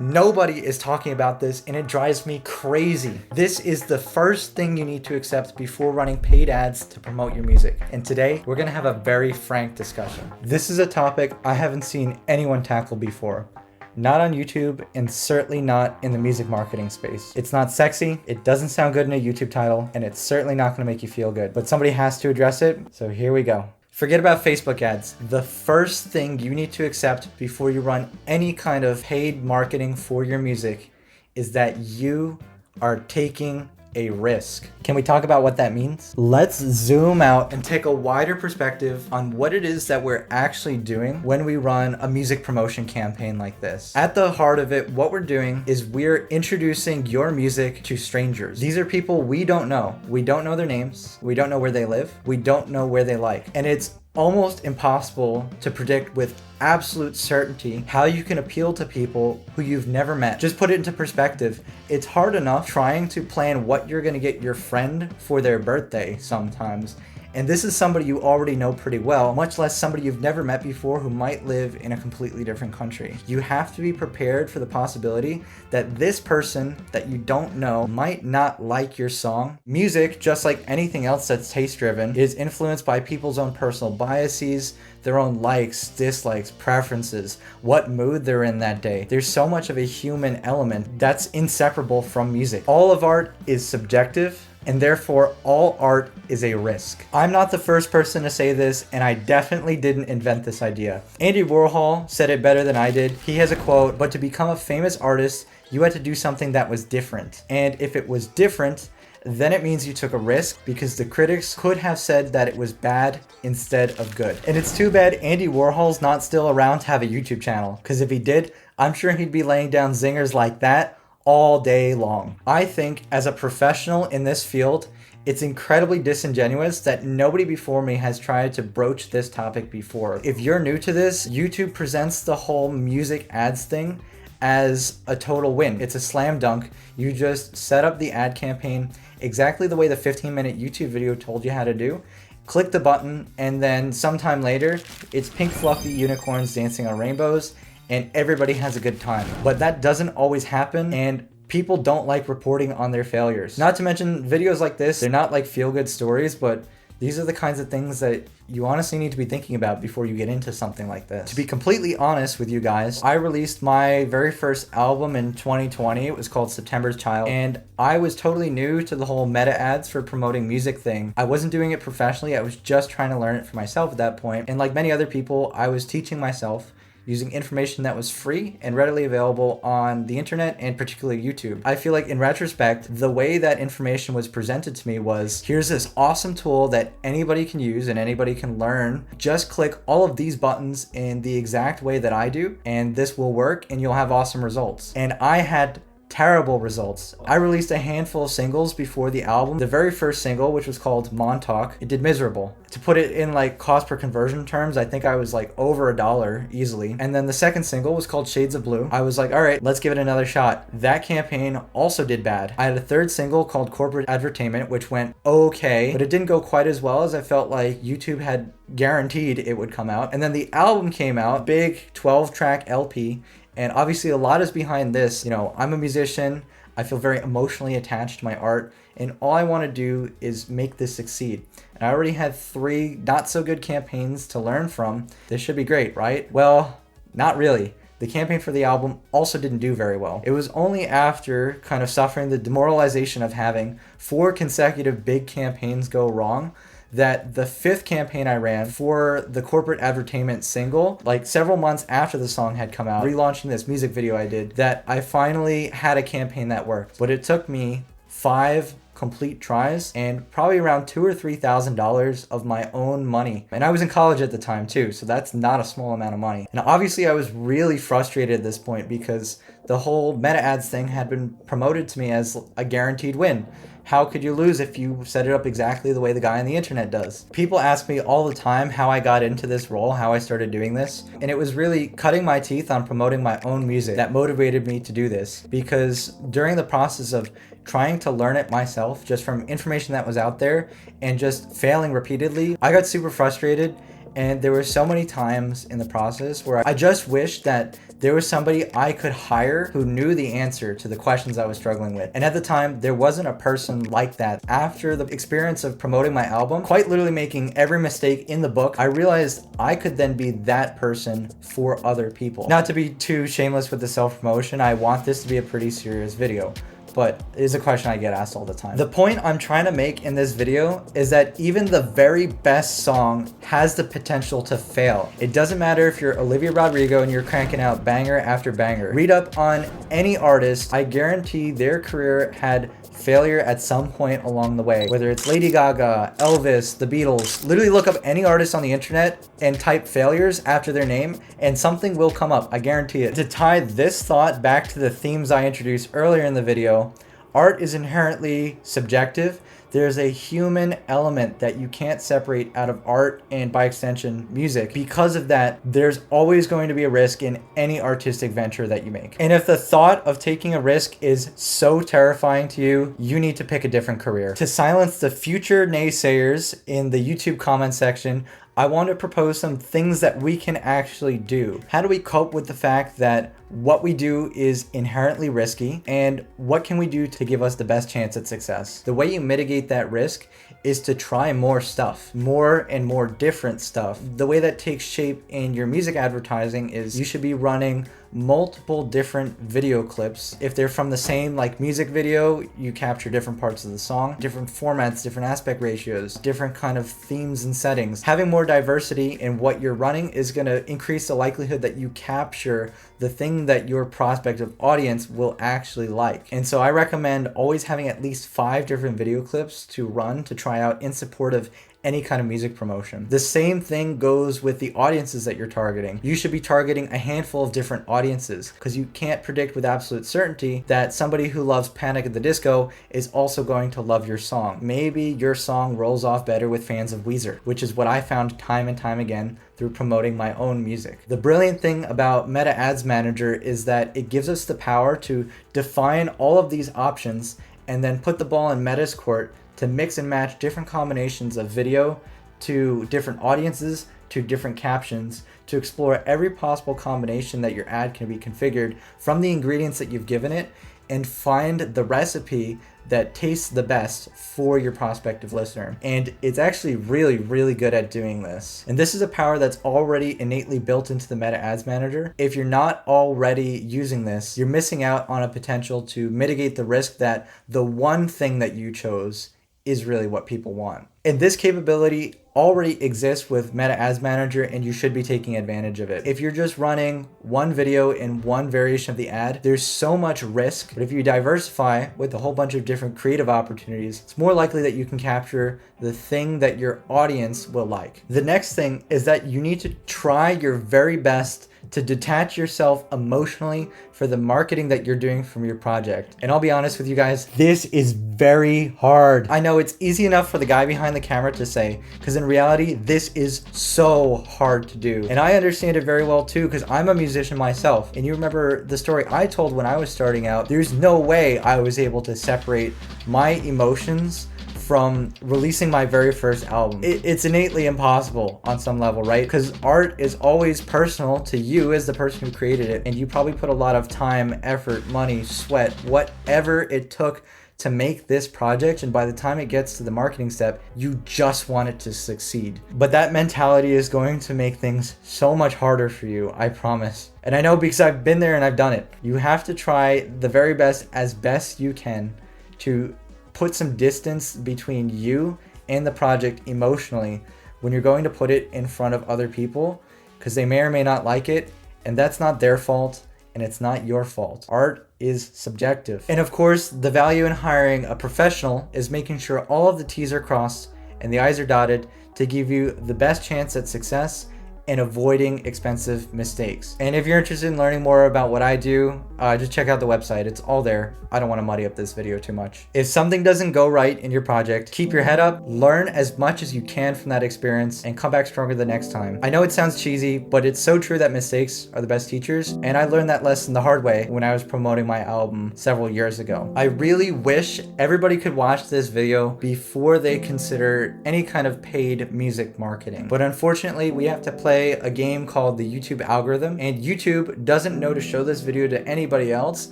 Nobody is talking about this and it drives me crazy. This is the first thing you need to accept before running paid ads to promote your music. And today we're gonna have a very frank discussion. This is a topic I haven't seen anyone tackle before. Not on YouTube and certainly not in the music marketing space. It's not sexy, it doesn't sound good in a YouTube title, and it's certainly not gonna make you feel good. But somebody has to address it, so here we go. Forget about Facebook ads. The first thing you need to accept before you run any kind of paid marketing for your music is that you are taking a risk. Can we talk about what that means? Let's zoom out and take a wider perspective on what it is that we're actually doing when we run a music promotion campaign like this. At the heart of it, what we're doing is we're introducing your music to strangers. These are people we don't know. We don't know their names. We don't know where they live. We don't know where they like. And it's almost impossible to predict with absolute certainty how you can appeal to people who you've never met. Just put it into perspective. It's hard enough trying to plan what you're going to get your friend for their birthday sometimes. And this is somebody you already know pretty well, much less somebody you've never met before who might live in a completely different country. You have to be prepared for the possibility that this person that you don't know might not like your song. Music, just like anything else that's taste-driven, is influenced by people's own personal biases, their own likes, dislikes, preferences, what mood they're in that day. There's so much of a human element that's inseparable from music. All of art is subjective, and therefore all art is a risk. I'm not the first person to say this, and I definitely didn't invent this idea. Andy Warhol said it better than I did. He has a quote, "But to become a famous artist, you had to do something that was different. And if it was different, then it means you took a risk because the critics could have said that it was bad instead of good." And it's too bad Andy Warhol's not still around to have a YouTube channel, because if he did, I'm sure he'd be laying down zingers like that all day long. I think as a professional in this field, it's incredibly disingenuous that nobody before me has tried to broach this topic before. If you're new to this, YouTube presents the whole music ads thing as a total win. It's a slam dunk. You just set up the ad campaign exactly the way the 15-minute YouTube video told you how to do. Click the button, and then sometime later, it's pink fluffy unicorns dancing on rainbows, and everybody has a good time. But that doesn't always happen, and people don't like reporting on their failures. Not to mention videos like this, they're not like feel-good stories, but these are the kinds of things that you honestly need to be thinking about before you get into something like this. To be completely honest with you guys, I released my very first album in 2020. It was called September's Child, and I was totally new to the whole meta ads for promoting music thing. I wasn't doing it professionally. I was just trying to learn it for myself at that point. And like many other people, I was teaching myself using information that was free and readily available on the internet and particularly YouTube. I feel like in retrospect, the way that information was presented to me was, here's this awesome tool that anybody can use and anybody can learn. Just click all of these buttons in the exact way that I do, and this will work and you'll have awesome results. And I had terrible results. I released a handful of singles before the album. The very first single, which was called Montauk, it did miserable. To put it in like cost per conversion terms, I think I was like over $1 easily. And then the second single was called Shades of Blue. I was like, all right, let's give it another shot. That campaign also did bad. I had a third single called Corporate Advertainment, which went okay, but it didn't go quite as well as I felt like YouTube had guaranteed it would come out. And then the album came out, big 12-track LP. And obviously a lot is behind this. You know, I'm a musician. I feel very emotionally attached to my art. And all I want to do is make this succeed. And I already had 3 not so good campaigns to learn from. This should be great, right? Well, not really. The campaign for the album also didn't do very well. It was only after kind of suffering the demoralization of having 4 consecutive big campaigns go wrong that the 5th campaign I ran for the Corporate Advertainment single, like several months after the song had come out, relaunching this music video I did, that I finally had a campaign that worked. But it took me 5 complete tries and probably around $2,000 or $3,000 of my own money. And I was in college at the time too, so that's not a small amount of money. And obviously I was really frustrated at this point because the whole meta ads thing had been promoted to me as a guaranteed win. How could you lose if you set it up exactly the way the guy on the internet does? People ask me all the time how I got into this role, how I started doing this. And it was really cutting my teeth on promoting my own music that motivated me to do this. Because during the process of trying to learn it myself, just from information that was out there and just failing repeatedly, I got super frustrated. And there were so many times in the process where I just wished that there was somebody I could hire who knew the answer to the questions I was struggling with. And at the time, there wasn't a person like that. After the experience of promoting my album, quite literally making every mistake in the book, I realized I could then be that person for other people. Not to be too shameless with the self-promotion, I want this to be a pretty serious video, but it is a question I get asked all the time. The point I'm trying to make in this video is that even the very best song has the potential to fail. It doesn't matter if you're Olivia Rodrigo and you're cranking out banger after banger. Read up on any artist, I guarantee their career had failure at some point along the way. Whether it's Lady Gaga, Elvis, the Beatles, literally look up any artist on the internet and type failures after their name and something will come up, I guarantee it. To tie this thought back to the themes I introduced earlier in the video, art is inherently subjective. There's a human element that you can't separate out of art and by extension music. Because of that, there's always going to be a risk in any artistic venture that you make. And if the thought of taking a risk is so terrifying to you, you need to pick a different career. To silence the future naysayers in the YouTube comment section, I want to propose some things that we can actually do. How do we cope with the fact that what we do is inherently risky, and what can we do to give us the best chance at success? The way you mitigate that risk is to try more stuff, more and more different stuff. The way that takes shape in your music advertising is you should be running multiple different video clips. If they're from the same music video, you capture different parts of the song, different formats, different aspect ratios, different kind of themes and settings. Having more diversity in what you're running is going to increase the likelihood that you capture the thing that your prospective audience will actually like. And so I recommend always having at least 5 different video clips to run to try out in support of any kind of music promotion. The same thing goes with the audiences that you're targeting. You should be targeting a handful of different audiences because you can't predict with absolute certainty that somebody who loves Panic at the Disco is also going to love your song. Maybe your song rolls off better with fans of Weezer, which is what I found time and time again through promoting my own music. The brilliant thing about Meta Ads Manager is that it gives us the power to define all of these options and then put the ball in Meta's court to mix and match different combinations of video to different audiences, to different captions, to explore every possible combination that your ad can be configured from the ingredients that you've given it and find the recipe that tastes the best for your prospective listener. And it's actually really, really good at doing this. And this is a power that's already innately built into the Meta Ads Manager. If you're not already using this, you're missing out on a potential to mitigate the risk that the one thing that you chose is really what people want. And this capability already exists with Meta Ads Manager, and you should be taking advantage of it. If you're just running one video in one variation of the ad, there's so much risk. But if you diversify with a whole bunch of different creative opportunities, it's more likely that you can capture the thing that your audience will like. The next thing is that you need to try your very best to detach yourself emotionally for the marketing that you're doing from your project. And I'll be honest with you guys, this is very hard. I know it's easy enough for the guy behind the camera to say, because in reality, this is so hard to do. And I understand it very well too, because I'm a musician myself. And you remember the story I told when I was starting out, there's no way I was able to separate my emotions from releasing my very first album. It's innately impossible on some level, right? Because art is always personal to you as the person who created it, and you probably put a lot of time, effort, money, sweat, whatever it took to make this project, and by the time it gets to the marketing step, you just want it to succeed. But that mentality is going to make things so much harder for you, I promise. And I know because I've been there and I've done it. You have to try the very best as best you can to put some distance between you and the project emotionally when you're going to put it in front of other people, because they may or may not like it, and that's not their fault and it's not your fault. Art is subjective. And of course, the value in hiring a professional is making sure all of the T's are crossed and the I's are dotted to give you the best chance at success and avoiding expensive mistakes. And if you're interested in learning more about what I do, just check out the website. It's all there. I don't want to muddy up this video too much. If something doesn't go right in your project, keep your head up, learn as much as you can from that experience, and come back stronger the next time. I know it sounds cheesy, but it's so true that mistakes are the best teachers, and I learned that lesson the hard way when I was promoting my album several years ago. I really wish everybody could watch this video before they consider any kind of paid music marketing, but unfortunately, we have to play play a game called the YouTube algorithm, and YouTube doesn't know to show this video to anybody else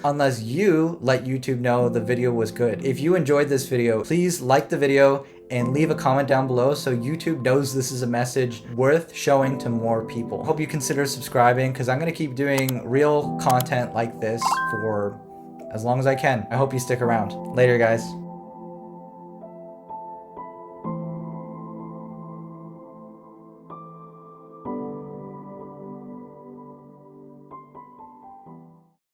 unless you let YouTube know the video was good. If you enjoyed this video, please like the video and leave a comment down below so YouTube knows this is a message worth showing to more people. Hope you consider subscribing because I'm gonna keep doing real content like this for as long as I can. I hope you stick around. Later, guys.